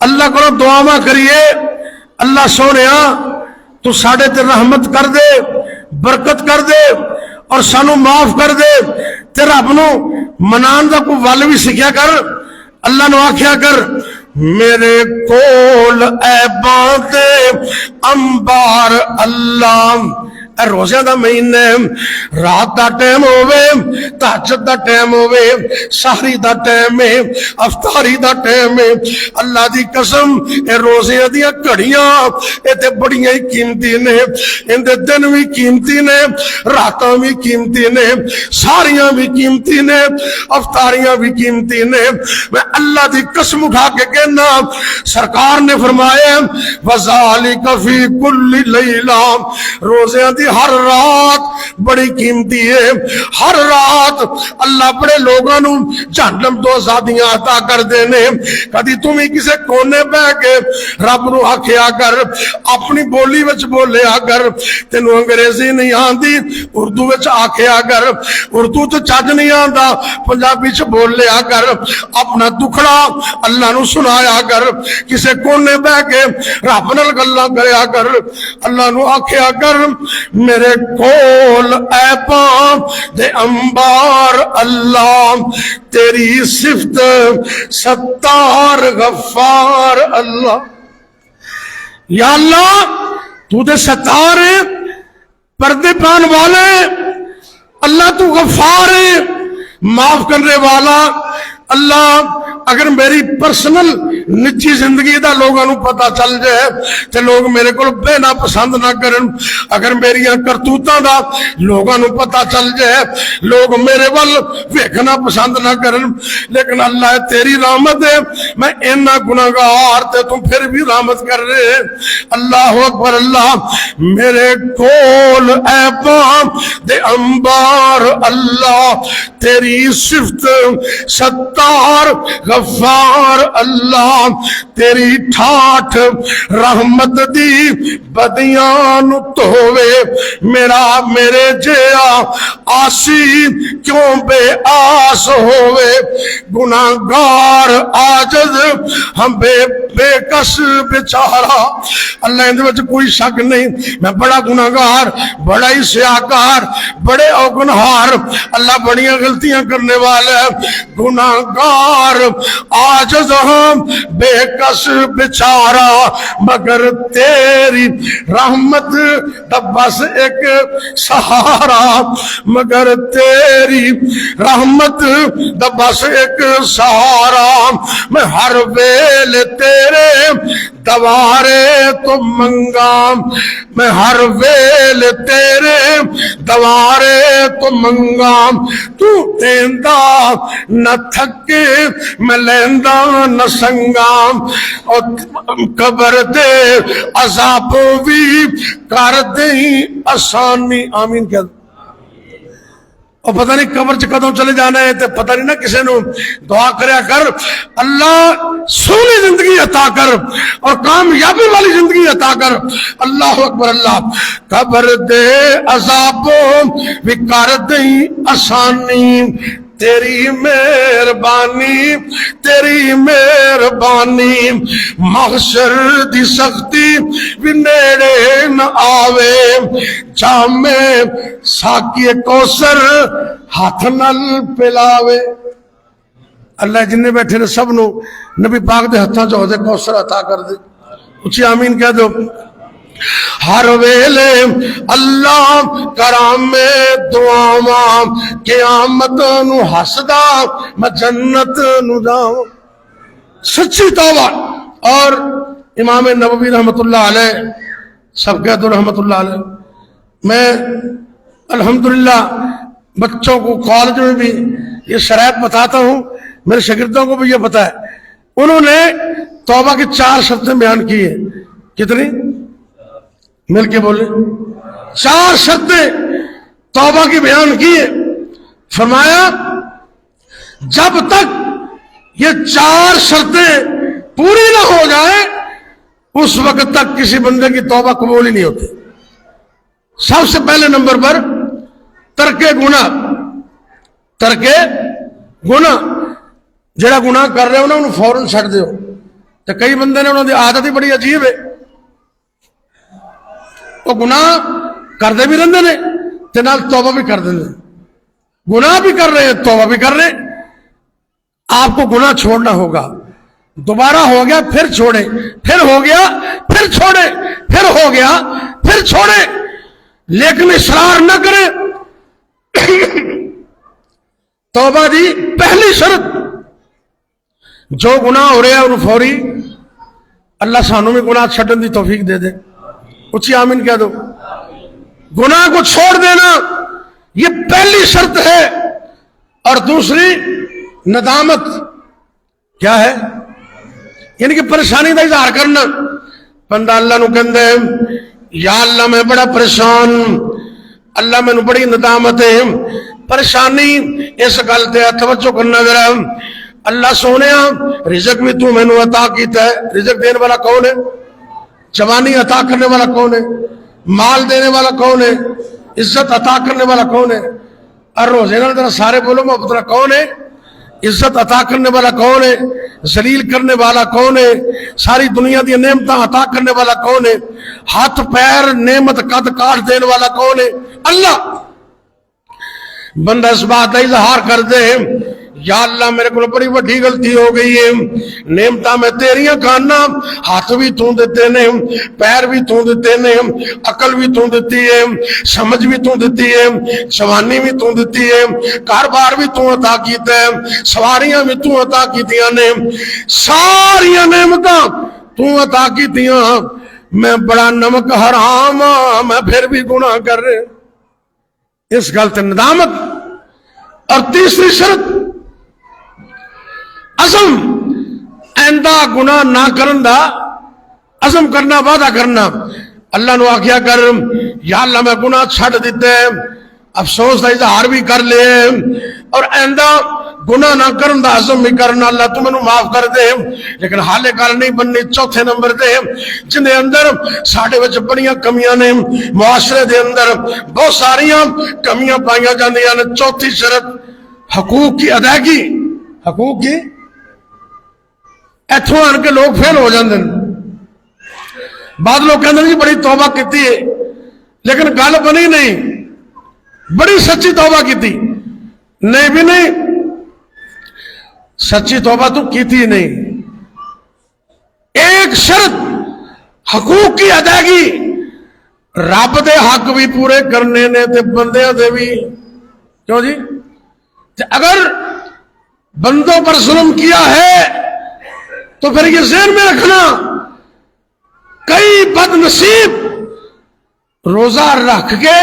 اللہ کو دعا کریے، اللہ سونیا تو ساڑھے تے رحمت کر دے، برکت کر دے اور سانو معاف کر دے، تے رب نو منان دا کو ول بھی سکھیا کر، اللہ نو آکھیا کر میرے کول اے باندے انبار اللہ اے روزے دا مہینہ رات دا ٹائم ہوے تہجد دا ٹائم ہوے سحری دا ٹائم ہے افطاری دا ٹائم ہے اللہ دی قسم اے روزے دیاں گھڑیاں اے تے بڑیاں ہی قیمتی نے ان دے دن بھی قیمتی نے راتاں بھی قیمتی نے ساریاں بھی قیمتی نے افطاریاں بھی قیمتی نے میں اللہ دی قسم اٹھا کے کہنا سرکار نے فرمایا وذالک فی کل لیلہ روزے دی ہر رات بڑی قیمتی ہے ہر رات اللہ بڑے لوگاں نو جہنم تو آزادیاں عطا کر دینے کدی تم ہی کسے کونے بہ کے رب نو آکھیا کر اپنی بولی وچ بولیا کر تینو انگریزی نہیں آندی اردو وچ آکھیا کر اردو تو چج نہیں آندا پنجابی چ بول لیا کر اپنا دکھڑا اللہ نو سنایا کر کسے کونے بہ کے رب نال گلاں کریا کر اللہ نو آکھیا کر میرے کول عیباں دے انبار اللہ تیری صفت ستار غفار اللہ یا اللہ تو دے ستار ہے پردے پان والے اللہ تو غفار ہے معاف کرنے والا اللہ اگر میری پرسنل نجی زندگی دا لوگاں نو پتہ چل جائے تے لوگ میرے کو بہنا پسند نہ کرن اگر میری کرتوتاں دا لوگاں نو پتہ چل جائے لوگ میرے ول ویکھنا پسند نہ کرن لیکن اللہ تیری رحمت ہے میں اینا گناہگار تے تم پھر بھی رحمت کر رہے اللہ اکبر اللہ میرے کول عیباں دے انبار اللہ تیری صفت ستار غفار اللہ تیری ٹھاٹھ رحمت دی بدیاں نو دھووے میرا میرے جیا آسی کیوں بے آس ہووے گناہگار عاجز ہم بے کس بیچارہ اللہ اندر وچ کوئی شک نہیں میں بڑا گناہگار بڑا ہی سیاکار بڑے اوگنہار اللہ بڑیاں غلطیاں کرنے والا ہے گناہگار عاجز ہم بے کس بیچارہ مگر تیری رحمت دا بس ایک سہارا مگر تیری رحمت دا بس ایک سہارا میں ہر ویل تیرے دوارے تو منگا میں ہر ویل تیرے دوارے تو منگا تو دیندہ نہ تھکے میں لیندہ نہ سنگام اور قبر دے عذاب بھی کر دیں آسانی آمین کہہ اور پتہ نہیں قبر چ کدوں چلے جانا ہے تے پتہ نہیں نہ کسے نو دعا کریا کر اللہ سونی زندگی عطا کر اور کامیابی والی زندگی عطا کر اللہ اکبر اللہ قبر دے عذابوں بھی کر دیں آسانی تیری مہربانی تیری مہربانی محشر دی سختی بھی نیڑے نہ آوے جام ساکی کوثر ہاتھ نال پلاوے اللہ جننے بیٹھے نے سب نو نبی پاک دے ہتھاں چ عہدے کوثر عطا کر دے اچھی آمین کہہ دو ہر ویلے اللہ کرام دعاواں قیامت نو ہسدا میں جنت نو جاواں سچی توبہ اور امام نووی رحمت اللہ علیہ سب کہہ دو رحمت اللہ علیہ میں الحمدللہ بچوں کو کالج میں بھی یہ شرائط بتاتا ہوں میرے شاگردوں کو بھی یہ پتا ہے انہوں نے توبہ کی 4 شرطیں بیان کی ہیں کتنی مل کے بولے 4 شرطیں توبہ کی بیان کی ہے فرمایا جب تک یہ 4 شرطیں پوری نہ ہو جائیں اس وقت تک کسی بندے کی توبہ قبول ہی نہیں ہوتی سب سے پہلے نمبر پر ترک گناہ ترک گناہ جڑا گناہ کر رہے ہو نا انہوں فوراً چھڑ دیو تو کئی بندے نے انہوں نے عادت ہی بڑی عجیب ہے وہ گناہ کرتے بھی رہتے ہیں تے نال توبہ بھی کر دیں گناہ بھی کر رہے ہیں توبہ بھی کر رہے ہیں آپ کو گناہ چھوڑنا ہوگا دوبارہ ہو گیا پھر چھوڑے پھر ہو گیا پھر چھوڑے پھر ہو گیا پھر چھوڑے لیکن اصرار نہ کرے. توبہ دی پہلی شرط جو گناہ ہو رہا ہے انہوں فوری اللہ سانوں میں گناہ چھٹن دی توفیق دے دے. اچھی آمین کہہ دو. گناہ کو چھوڑ دینا یہ پہلی شرط ہے. اور دوسری ندامت کیا ہے؟ یعنی کہ پریشانی کا اظہار کرنا. بندہ اللہ نو کہندے یا اللہ میں بڑا پریشان, اللہ میں بڑی ندامت ہے, پریشانی اس گل تے توجہ کرنا ذرا. اللہ سونے رزق بھی تو میں عطا کیتا ہے. رزق دینے والا کون ہے؟ جوانی عطا کرنے والا کون ہے؟ مال دینے والا کون ہے؟ عزت عطا کرنے والا کون ہے؟ اور روزے ذرا سارے بولو محبت کون ہے؟ عزت عطا کرنے والا کون ہے؟ ذلیل کرنے والا کون ہے؟ ساری دنیا دی نعمتاں عطا کرنے والا کون ہے؟ ہاتھ پیر نعمت قد کاٹ دینے والا کون ہے؟ اللہ. بندہ اس بات کا اظہار کر دے یا اللہ میرے کو بڑی بڑی غلطی ہو گئی ہے, نعمتاں میں تیریاں کھانا, ہاتھ بھی تو دیتے نے, پیر بھی تو دیتے نے, عقل بھی تو دیتی ہے, سمجھ بھی تو دیتی ہے, جوانی بھی تو دیتی ہے, کاروبار بھی تو عطا کیتا ہے, سواریاں بھی تو عطا کیتیاں نے, ساری نعمتاں تو عطا کیتیاں. میں بڑا نمک حرام ہاں, میں پھر بھی گناہ کر رہے. اس گل تے ندامت. اور تیسری شرط عزم, آئندہ گناہ نہ کرن دا عزم کرنا, وعدہ کرنا. اللہ نو آخیا کر یا اللہ میں گناہ چھڑ دیتے, افسوس کا اظہار بھی کر لے, اور آئندہ گناہ نہ کرن دا عزم بھی کرنا. اللہ تو مینوں معاف کر دے. لیکن حالے گل نہیں بننی. چوتھے نمبر دے جن دے اندر ساڈے وچ بڑیاں کمیاں نے, معاشرے دے اندر بہت ساریاں کمیاں پائیاں جاندیاں نے. چوتھی شرط حقوق کی ادائیگی. حقوق کی ایتھوں آن کے لوگ فیل ہو جاندے ہیں. بعض لوگ کہندے جی بڑی توبہ کیتی ہے, لیکن گل بنی نہیں. بڑی سچی توبہ کیتی نہیں بھی نہیں, سچی توبہ تو کیتی نہیں. ایک شرط حقوق کی ادائیگی. رب دے حق بھی پورے کرنے نے تے بندیاں دے بھی. کیوں جی؟ اگر بندوں پر ظلم کیا ہے تو پھر یہ ذہن میں رکھنا, کئی بد نصیب روزہ رکھ کے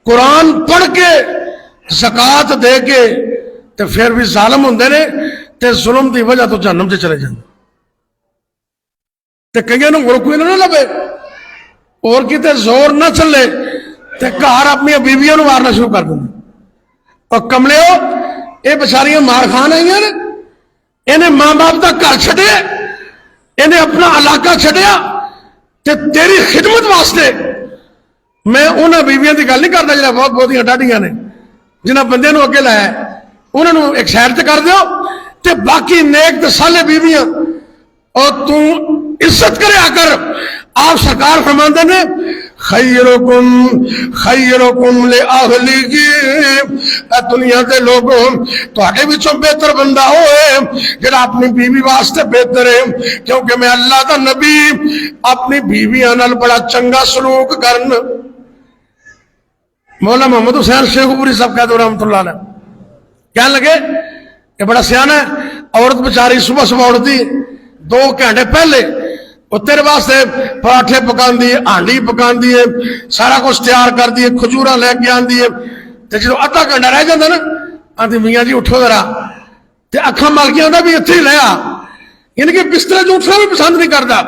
قرآن پڑھ کے زکات دے کے تے پھر بھی ظالم ہوندے نے تے ظلم دی وجہ تو جہنم سے چلے جاندے. تے کئیاں نوں ہن کوئی نہ لبے اور کتے زور نہ چلے تے گھر اپنی بیویاں نوں مارنا شروع کر دیندے. اور کملیو اے بیچاریاں مار کھان آئیاں نے, انہیں ماں باپ دا گھر چھڈیا, انہیں اپنا علاقہ چھڈیا تے تیری خدمت واسطے. میں انہاں بیویاں دی گل نہیں کردا جڑا بہت بہتیاں ڈاڈیاں نے جنہاں بندے نو اگے لایا, انہاں نو ایک سائڈ تے کر دیو تے باقی نیک تے صالح بیویاں اور تو عزت کریا کر. آپ سرکار فرماندے نے خیرکم خیرکم لأہلہ, دنیا دے لوگوں تواڈے وچوں بہتر بندہ ہوئے جڑا اپنی بیوی واسطے بہتر ہے, کیونکہ میں اللہ دا نبی اپنی بیویاں نال بڑا چنگا سلوک کرن. مولا محمد حسین شیخ پوری صاحب کہہ دو رحمۃ اللہ علیہ, کہنے لگے کہ بڑا سیانا ہے, عورت بیچاری صبح صبح اٹھتی 2 گھنٹے پہلے وہ تیرے واسطے پراٹھے پکاندی ہے, ہانڈی پکاندی ہے, سارا کچھ تیار کر دی ہے, کھجوراں لے کے آندی ہے. تے جدوں آدھا گھنٹہ رہ جاندا نا آندی میاں جی اٹھو ذرا, تے اکھاں مل کے آندا بھی اتھے ہی لے آ. یعنی کہ بسترے جو اٹھنا بھی پسند نہیں کرتا.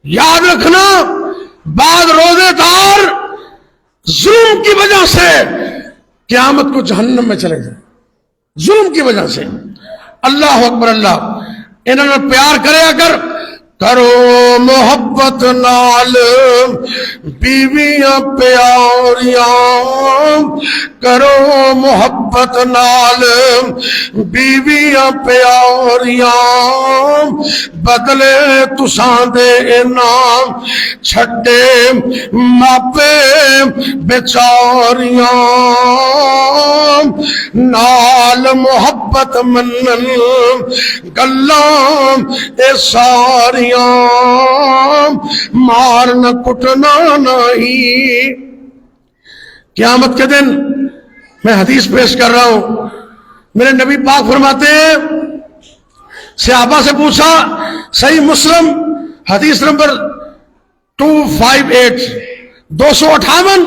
یاد رکھنا بعض روزے دار ظلم کی وجہ سے قیامت کو جہنم میں چلے جائیں, ظلم کی وجہ سے. اللہ اکبر اللہ. انہوں نے پیار کریا کرو محبت نال بیویاں پیاریاں, کرو محبت نال بیویاں پیاریاں, بدلے تساں دے انعام چھڈے ماپے بیچاریاں, نال محبت منن گلاں اے ساریاں, مارنا کٹنا نہیں. قیامت کے دن میں حدیث پیش کر رہا ہوں، میرے نبی پاک فرماتے ہیں، صحابہ سے پوچھا، صحیح مسلم حدیث نمبر 258 258،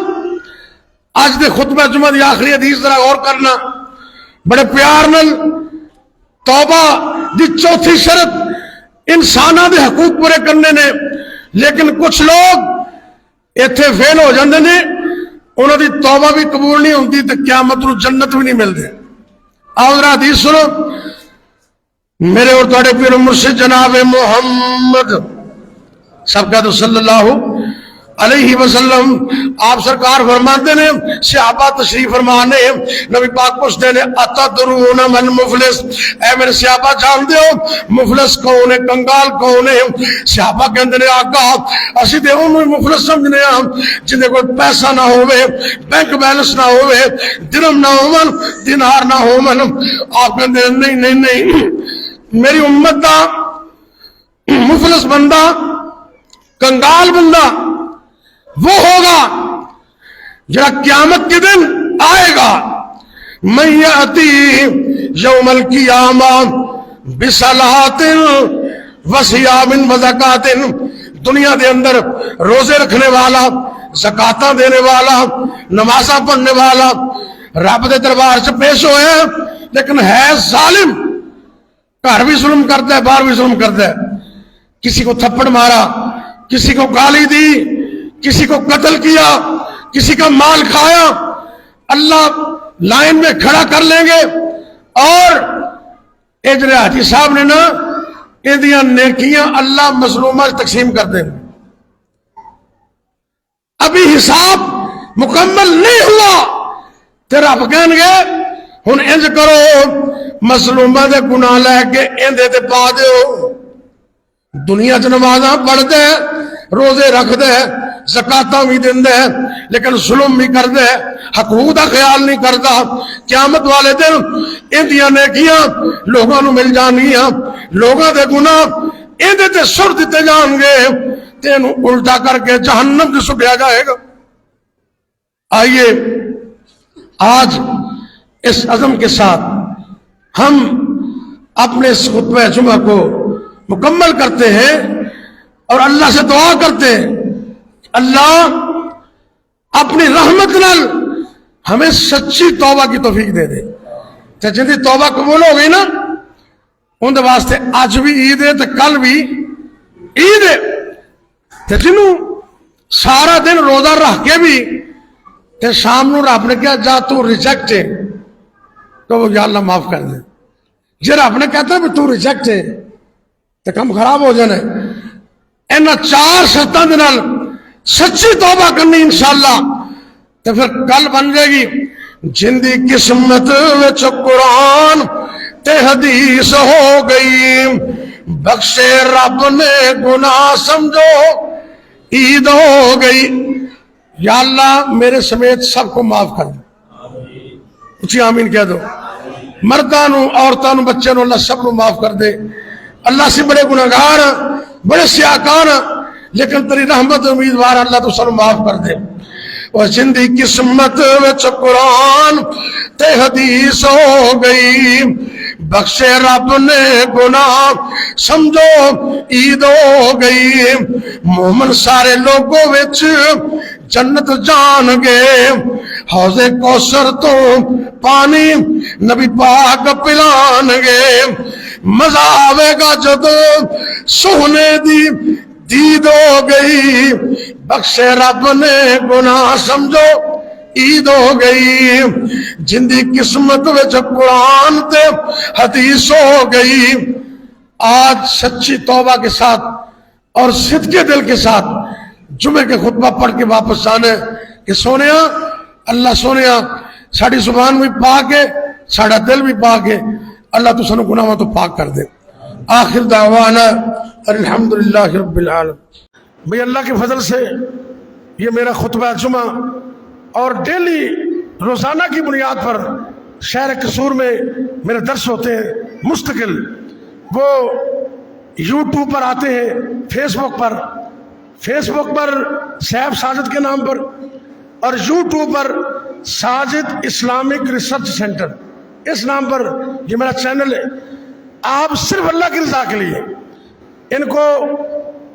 آج دے خطبہ جمعہ دی آخری حدیث ذرا غور کرنا بڑے پیار نل۔ توبہ دی چوتھی شرط انساناں دے حقوق پورے کرنے نے، لیکن کچھ لوگ ایتھے فیل ہو جاندے نے، انہوں دی توبہ بھی قبول نہیں ہوندی تے قیامت نو جنت بھی نہیں ملدے۔ آؤ ذرا حدیث سنو، میرے اور تواڈے پیر مرشد جناب محمد سب کا تو صلی اللہ علیہ وسلم، آپ سرکار فرماتے نے، صحابہ تشریف فرمانے، نبی پاک پوچھتے نے، اتدرون من مفلس، اے میرے صحابہ جان دے ہو مفلس کون ہے، کنگال کون ہے؟ صحابہ کہندے نے، آقا اسی تے انہوں مفلس سمجھنے ہاں جن دے کوئی پیسہ نہ ہوئے، بینک بیلنس نہ ہوئے، درم نہ ہومن، دینار نہ ہومن۔ آپ کہندے نہیں نہیں نہیں، میری امت دا مفلس بندہ، کنگال بندہ وہ ہوگا جڑا قیامت کے دن آئے گا، من یاتی یوم القیامہ بصلاۃ وصیام وزکات، دنیا دے اندر روزے رکھنے والا، زکاتاں دینے والا، نمازاں پڑھنے والا، رب دے دربار سے پیش ہوئے، لیکن ہے ظالم، گھر بھی ظلم کرتا ہے، باہر بھی ظلم کرتا ہے، کسی کو تھپڑ مارا، کسی کو گالی دی، کسی کو قتل کیا، کسی کا مال کھایا، اللہ لائن میں کھڑا کر لیں گے، اور اجر حاجی صاحب نے نا یہ نیکیاں اللہ مظلومہ تقسیم کر دیں۔ ابھی حساب مکمل نہیں ہوا تے رب کہن گے ہن انج کرو، مظلومہ دے گناہ لے کے اندے تے پا دیو۔ دنیا چ نمازاں پڑھ دے، روزے رکھ دے، زکاتاں بھی دیندے، لیکن ظلم بھی کر دے، حقوق دا خیال نہیں کرتا، قیامت والے دن اندیاں نیکیاں لوگاں نو مل جانگیاں، لوگاں دے گناہ اندے تے سر دیتے جان گے، تینو الٹا کر کے جہنم سے سٹیا جائے گا۔ آئیے آج اس عزم کے ساتھ ہم اپنے اس خطبہ جمعہ کو مکمل کرتے ہیں اور اللہ سے دعا کرتے ہیں، اللہ اپنی رحمت نال ہمیں سچی توبہ کی توفیق دے دے۔ جن کی توبہ قبول ہو گئی نا، ان دے واسطے آج بھی عید ہے تو کل بھی عید ہے، تے جنہوں سارا دن روزہ رکھ کے بھی تے شام نو رب نے کہا جا تو ریجیکٹ ہے، تو وہ یا اللہ معاف کر دے۔ جی رب نے کہتا ہے تو ریجیکٹ ہے تو کم خراب ہو جانا ہے۔ اینا 4 شرطاں دے نال سچی توبہ کرنی انشاءاللہ تو پھر کل بن جائے گی۔ جن دی قسمت وچ قرآن تے حدیث ہو گئی، بخشے رب نے گناہ سمجھو عید ہو گئی۔ یا اللہ میرے سمیت سب کو معاف کر دے، اچھی آمین کہہ دو۔ مردانو، عورتانو، بچانو اللہ سب کو معاف کر دے۔ اللہ سے بڑے گناہگار، بڑے سیاکار، لیکن تیری رحمت امیدوار، اللہ تو سب معاف کر دے۔ اور جن دی قسمت وچ قرآن تے حدیث ہو گئی، بخشے رب نے گناہ سمجھو عید ہو گئی۔ مومن سارے لوگوں وچ جنت جان گے، حوض کوثر تو پانی نبی پاک پلان گے۔ مزہ آوے گا جدو سونے دی دید ہو گئی، بخشے رب نے گناہ سمجھو عید ہو گئی۔ جن دی قسمت وچ قرآن تے حدیث ہو گئی، آج سچی توبہ کے ساتھ اور صدقے دل کے ساتھ جمعے کے خطبہ پڑھ کے واپس جانے کہ سونیا اللہ سونیا ساڑی زبان بھی پاک ہے، ساڑا دل بھی پاک ہے، اللہ تو سنو گناہوں تو پاک کر دے۔ آخر دعوانا الحمدللہ رب العالمین۔ بھئی اللہ کے فضل سے یہ میرا خطبہ جمعہ اور ڈیلی روزانہ کی بنیاد پر شہر قصور میں میرے درس ہوتے ہیں مستقل، وہ یوٹیوب پر آتے ہیں، فیس بک پر سیف ساجد کے نام پر، اور یوٹیوب پر ساجد اسلامک ریسرچ سینٹر، اس نام پر یہ میرا چینل ہے۔ آپ صرف اللہ کی رضا کے لیے ان کو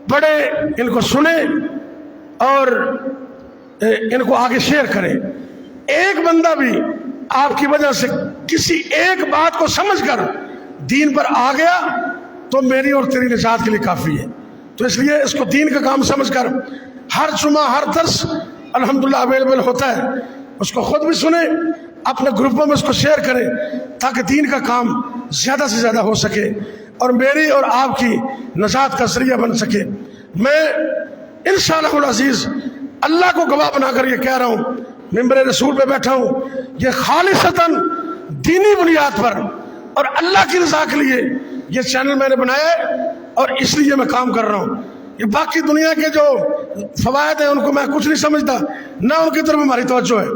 پڑھیں، ان کو سنیں اور ان کو آگے شیئر کریں۔ ایک بندہ بھی آپ کی وجہ سے کسی ایک بات کو سمجھ کر دین پر آ گیا تو میری اور تیری نجات کے لیے کافی ہے۔ تو اس لیے اس کو دین کا کام سمجھ کر ہر جمعہ ہر درس الحمدللہ اویلیبل ہوتا ہے، اس کو خود بھی سنیں، اپنے گروپوں میں اس کو شیئر کریں تاکہ دین کا کام زیادہ سے زیادہ ہو سکے اور میری اور آپ کی نجات کا ذریعہ بن سکے۔ میں انشاءاللہ العزیز اللہ کو گواہ بنا کر یہ کہہ رہا ہوں، ممبر رسول پہ بیٹھا ہوں، یہ خالصتاً دینی بنیاد پر اور اللہ کی رضا کے لیے یہ چینل میں نے بنایا ہے اور اس لیے میں کام کر رہا ہوں۔ یہ باقی دنیا کے جو فوائد ہیں ان کو میں کچھ نہیں سمجھتا، نہ ان کی طرف ہماری توجہ ہے۔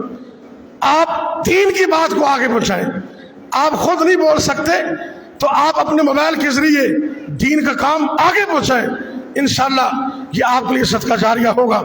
آپ دین کی بات کو آگے پہنچائیں، آپ خود نہیں بول سکتے تو آپ اپنے موبائل کے ذریعے دین کا کام آگے پہنچائیں، انشاءاللہ یہ آپ کے لیے صدقہ جاریہ ہوگا۔